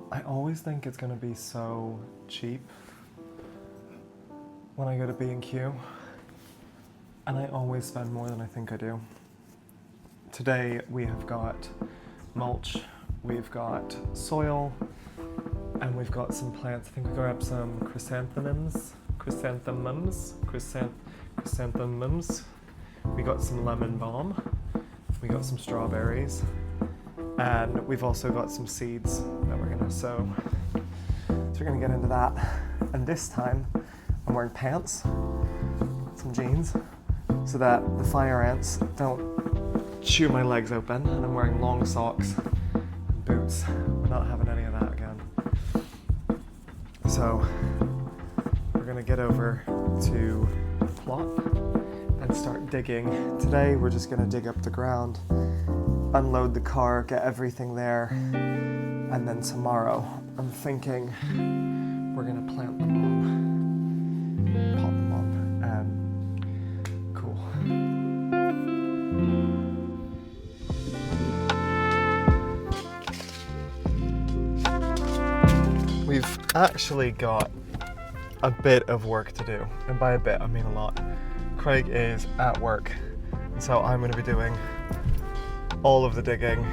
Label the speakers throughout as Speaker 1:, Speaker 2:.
Speaker 1: I always think it's gonna be so cheap when I go to B&Q, and I always spend more than I think I do. Today we have got mulch, we've got soil, and we've got some plants. I think we grabbed some chrysanthemums. We got some lemon balm, we got some strawberries, and we've also got some seeds that we're gonna sow. So we're gonna get into that. And this time I'm wearing pants, some jeans, so that the fire ants don't chew my legs open, and I'm wearing long socks and boots. We're not having any of that again. So we're gonna get over to the plot and start digging. Today we're just gonna dig up the ground, unload the car, get everything there, and then tomorrow I'm thinking we're gonna plant them on, pot them on, cool. We've actually got a bit of work to do, and by a bit I mean a lot. Craig is at work, and so I'm going to be doing all of the digging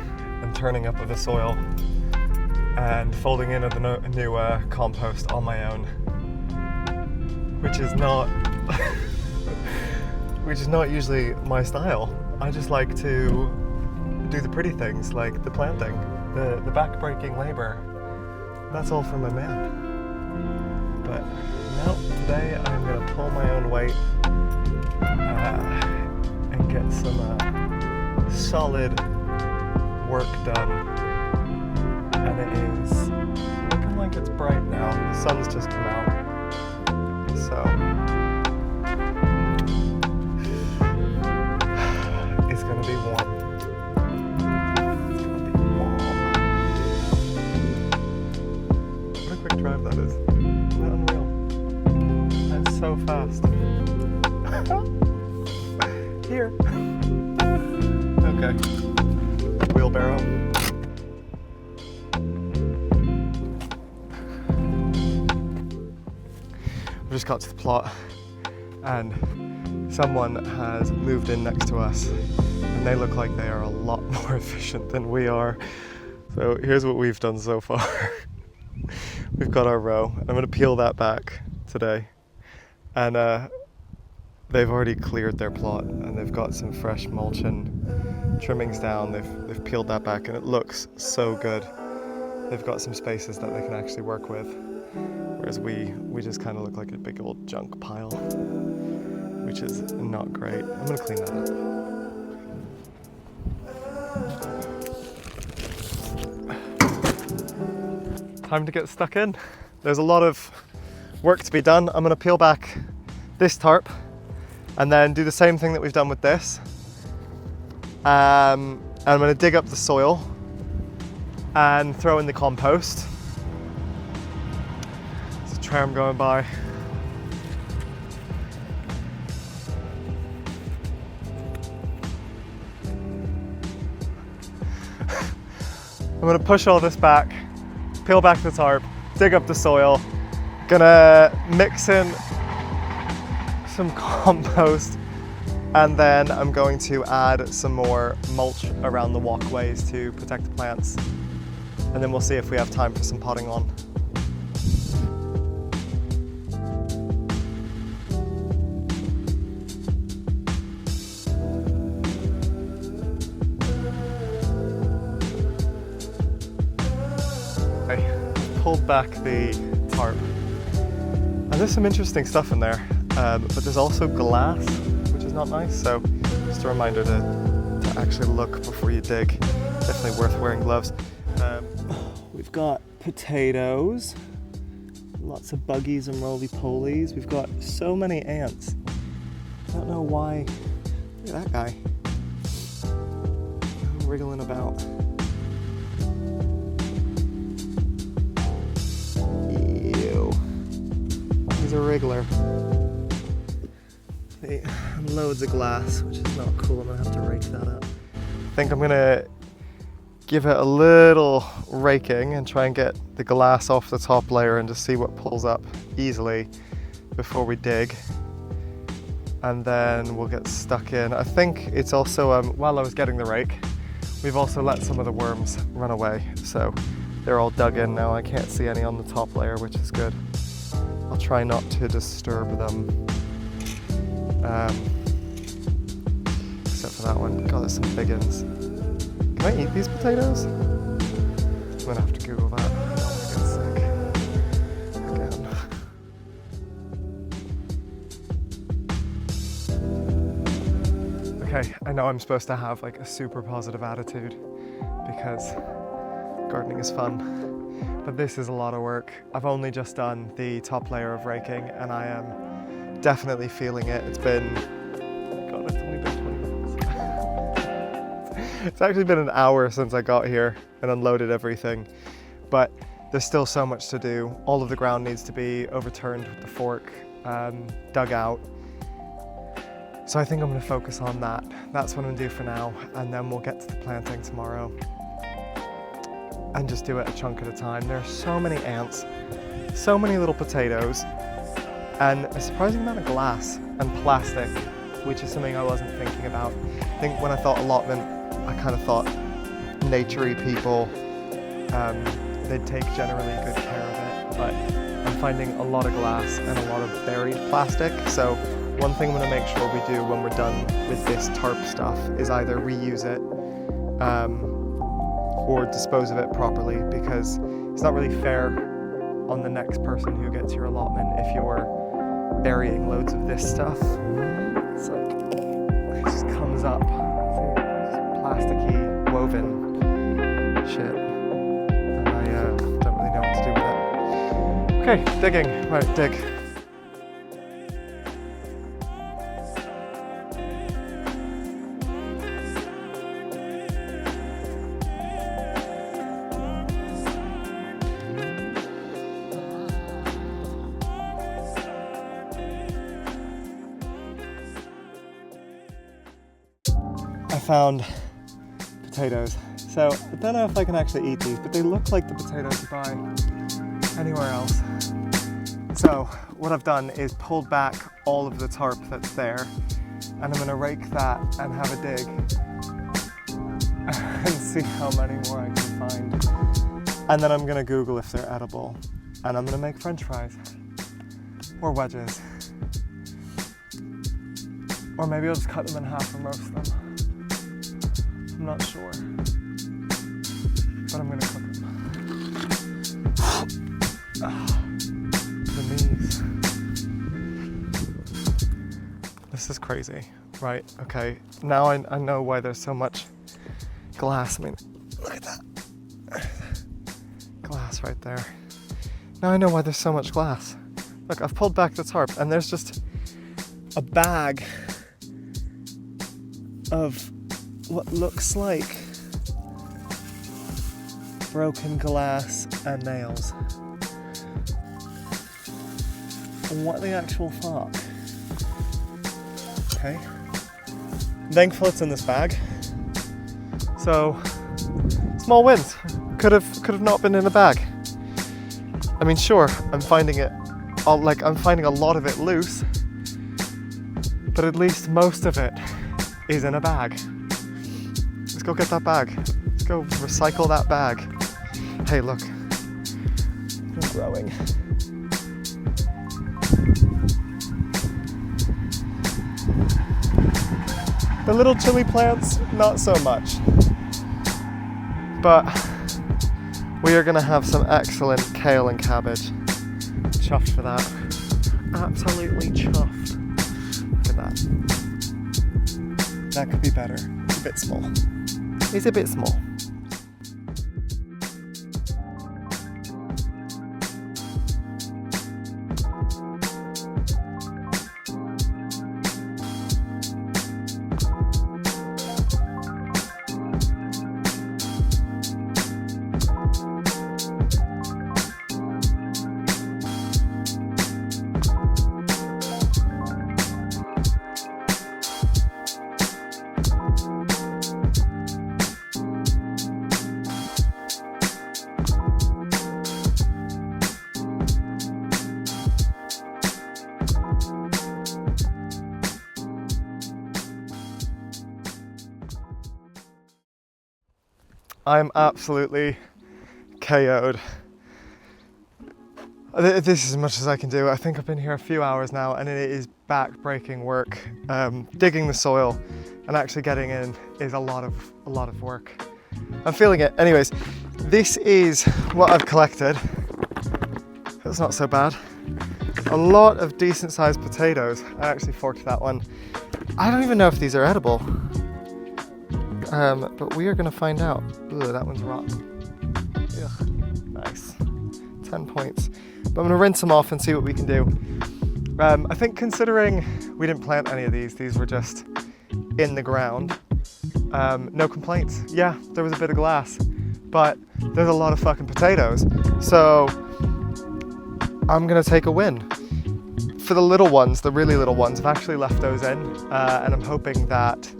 Speaker 1: and turning up of the soil and folding in of the new compost on my own, which is not usually my style. I just like to do the pretty things like the planting, the back-breaking labor. That's all for my man. But no, today I'm going to pull my own weight and get some solid work done. And it is looking like it's bright now. The sun's just come out. So it's going to be warm. It's going to be warm. What a quick drive that is. Isn't that unreal? And so fast. Here. Okay. Wheelbarrow. We just got to the plot and someone has moved in next to us and they look like they are a lot more efficient than we are. So here's what we've done so far. We've got our row. I'm going to peel that back today, and they've already cleared their plot and they've got some fresh mulch and trimmings down. They've peeled that back and it looks so good. They've got some spaces that they can actually work with, whereas we just kind of look like a big old junk pile, which is not great. I'm going to clean that up. Time to get stuck in. There's a lot of work to be done. I'm going to peel back this tarp and then do the same thing that we've done with this. And I'm going to dig up the soil and throw in the compost. There's a tram going by. I'm going to push all this back, peel back the tarp, dig up the soil, gonna mix in some compost, and then I'm going to add some more mulch around the walkways to protect the plants, and then we'll see if we have time for some potting on. I pulled back the tarp, and there's some interesting stuff in there, but there's also glass, which is not nice, so just a reminder to actually look before you dig. Definitely worth wearing gloves. We've got potatoes, lots of buggies and roly-polies. We've got so many ants. I don't know why. Look at that guy. Wriggling about. Ew. He's a wriggler. Loads of glass, which is not cool. I'm gonna have to rake that up. I think I'm gonna give it a little raking and try and get the glass off the top layer and just see what pulls up easily before we dig. And then we'll get stuck in. I think it's also, while I was getting the rake, we've also let some of the worms run away. So they're all dug in now. I can't see any on the top layer, which is good. I'll try not to disturb them. Except for that one. God, there's some big ones. Can I eat these potatoes? I'm gonna have to Google that. I don't want to get sick again. Okay, I know I'm supposed to have like a super positive attitude because gardening is fun, but this is a lot of work. I've only just done the top layer of raking and I am definitely feeling it. It's been, God, it's only been 20 minutes. It's actually been an hour since I got here and unloaded everything, but there's still so much to do. All of the ground needs to be overturned with the fork, dug out. So I think I'm going to focus on that. That's what I'm going to do for now, and then we'll get to the planting tomorrow and just do it a chunk at a time. There are so many ants, so many little potatoes, and a surprising amount of glass and plastic, which is something I wasn't thinking about. I think when I thought allotment, I kind of thought nature-y people, they'd take generally good care of it, but I'm finding a lot of glass and a lot of buried plastic. So one thing I'm going to make sure we do when we're done with this tarp stuff is either reuse it or dispose of it properly, because it's not really fair on the next person who gets your allotment if you're burying loads of this stuff. It's like, it just comes up. It's plasticky, woven shit. And I don't really know what to do with it. Okay, digging. Right, dig. I found potatoes. So I don't know if I can actually eat these, but they look like the potatoes you buy anywhere else. So what I've done is pulled back all of the tarp that's there, and I'm gonna rake that and have a dig and see how many more I can find. And then I'm gonna Google if they're edible, and I'm gonna make French fries or wedges. Or maybe I'll just cut them in half and roast them. I'm not sure, but I'm gonna cook them. The knees. This is crazy, right? Okay, now I know why there's so much glass. I mean, look at that. Glass right there. Now I know why there's so much glass. Look, I've pulled back the tarp and there's just a bag of what looks like broken glass and nails. What the actual fuck? Okay. I'm thankful it's in this bag. So, small wins. Could have not been in a bag. I mean, sure, I'm finding I'm finding a lot of it loose, but at least most of it is in a bag. Let's go get that bag. Let's go recycle that bag. Hey, look. They're growing. The little chili plants, not so much. But we are gonna have some excellent kale and cabbage. Chuffed for that. Absolutely chuffed. Look at that. That could be better. It's a bit small. It's a bit small. I'm absolutely KO'd. This is as much as I can do. I think I've been here a few hours now and it is back-breaking work. Digging the soil and actually getting in is a lot of work. I'm feeling it. Anyways, this is what I've collected. It's not so bad. A lot of decent sized potatoes. I actually forked that one. I don't even know if these are edible. But we are gonna find out. Ooh, that one's rotten. Ugh, nice. 10 points. But I'm gonna rinse them off and see what we can do. I think considering we didn't plant any of these were just in the ground. No complaints. Yeah, there was a bit of glass, but there's a lot of fucking potatoes. So I'm gonna take a win. For the little ones, the really little ones, I've actually left those in, and I'm hoping that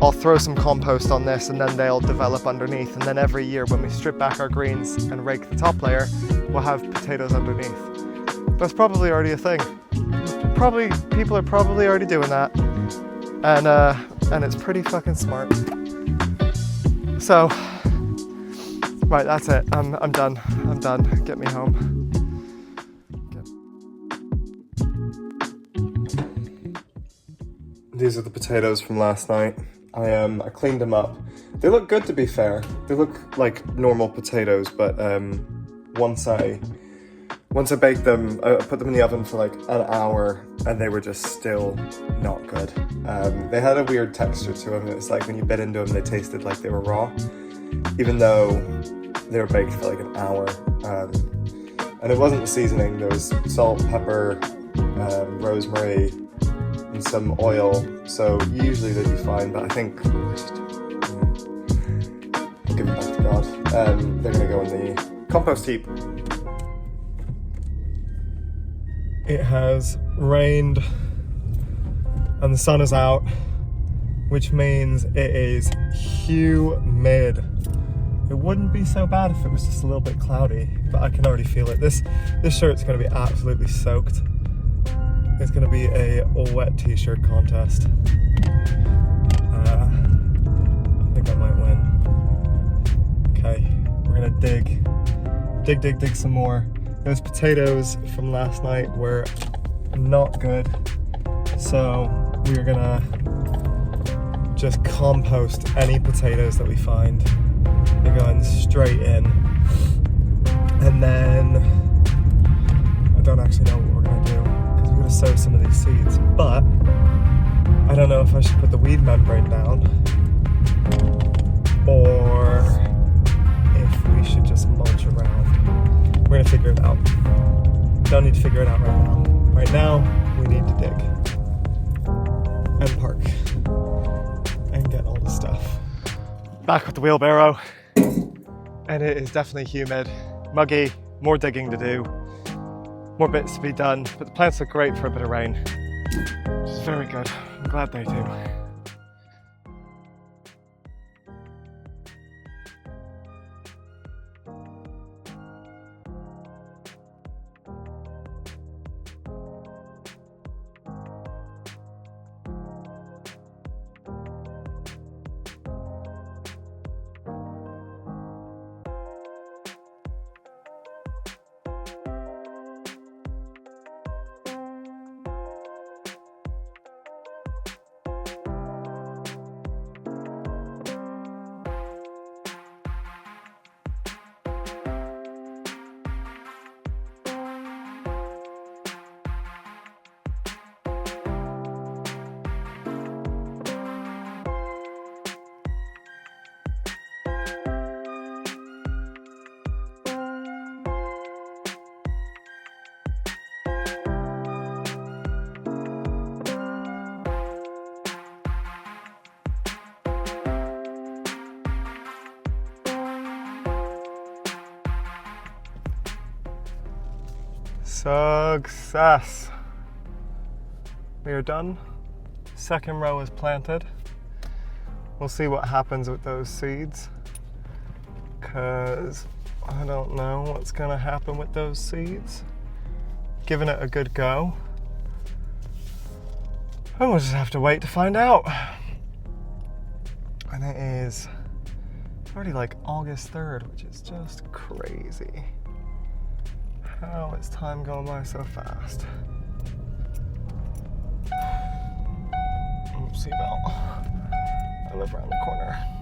Speaker 1: I'll throw some compost on this and then they'll develop underneath, and then every year when we strip back our greens and rake the top layer, we'll have potatoes underneath. That's probably already a thing. People are probably already doing that, and it's pretty fucking smart. So, right, that's it. I'm done. I'm done. Get me home. These are the potatoes from last night. I cleaned them up. They look good, to be fair. They look like normal potatoes, but once I baked them, I put them in the oven for like an hour and they were just still not good. They had a weird texture to them. It was like when you bit into them, they tasted like they were raw, even though they were baked for like an hour. And it wasn't the seasoning. There was salt, pepper, rosemary, and some oil, so usually they'd be fine, but I think I'll give them back to God. They're gonna go in the compost heap. It has rained and the sun is out, which means it is humid. It wouldn't be so bad if it was just a little bit cloudy, but I can already feel it. This shirt's gonna be absolutely soaked. It's going to be a wet t-shirt contest. I think I might win. Okay, we're going to dig some more. Those potatoes from last night were not good, so we're going to just compost any potatoes that we find. They're going straight in. And then I don't actually know what we're going to do. I'm going to sow some of these seeds, but I don't know if I should put the weed membrane down or if we should just mulch around. We're going to figure it out. Don't need to figure it out right now. Right now, we need to dig and park and get all the stuff. Back with the wheelbarrow, and it is definitely humid, muggy, more digging to do. More bits to be done, but the plants look great for a bit of rain, which is very good. I'm glad they do. Success. We are done. Second row is planted. We'll see what happens with those seeds, because I don't know what's gonna happen with those seeds. Giving it a good go. And we'll just have to wait to find out. And it is already like August 3rd, which is just crazy. How is time going by so fast? Seatbelt. I live around the corner.